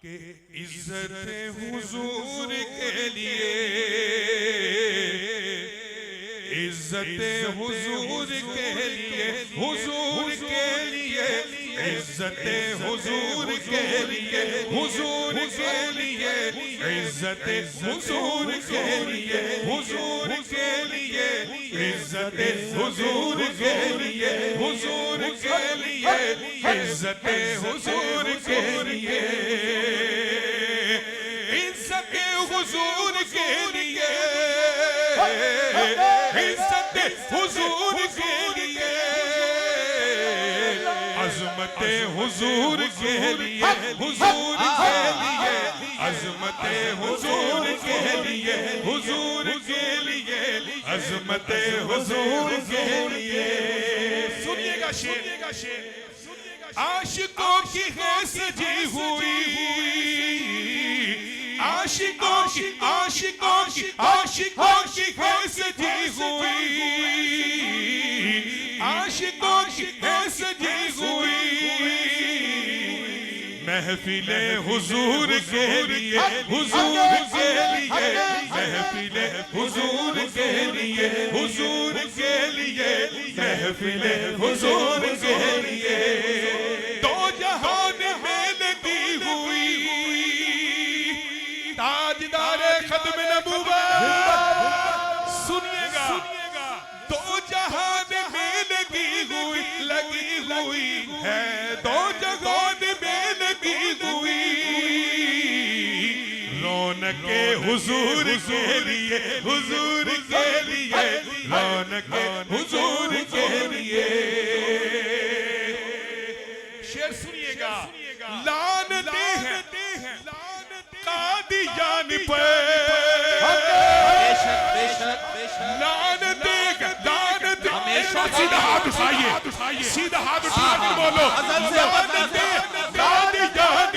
کہ عزت حضور کے لیے، عزت حضور کے لیے، حضور کے لیے، عزت حضور کے لیے، حضور کے لیے، عزت حضور کے لیے، حضور کے لیے، عزت حضور کے لیے، حضور کے لیے، عزت حضور کے لیے، عزت حضور کے لیے، عزت حضور کے لیے، عظمت حضور کے لیے، حضور کے لیے، عظمت حضور کے لیے، حضور کے لیے، عظمت حضور کے لیے۔ سنیے گا شعر، عاشقوں کی ہے سجی ہوئی، عاشقوں کی، عاشقوں کی، عاشقوں کی ہے سجی ہوئی، عاشقوں کی ہے سجی ہوئی، محفل حضور کے لیے، حضور کے لیے، محفل حضور کے لیے، حضور کے لیے، محفل حضور کے لیے، دو جہان میں لگی ہوئی، تاجدار ختم نبوت، سنیے گا، دو جہان میں لگی ہوئی، لگی ہوئی ہے، دو جہان میں لگی ہوئی، رونق حضور کے لیے، حضور کے لیے، رونق حضور کے لیے۔ شعر سنیے گا، لعنتیں ہیں قادیان پر، لعنتیں، سیدھا ہاتھ اٹھائیے، سیدھا ہاتھ اٹھائیے بولو، لعنتیں قادیان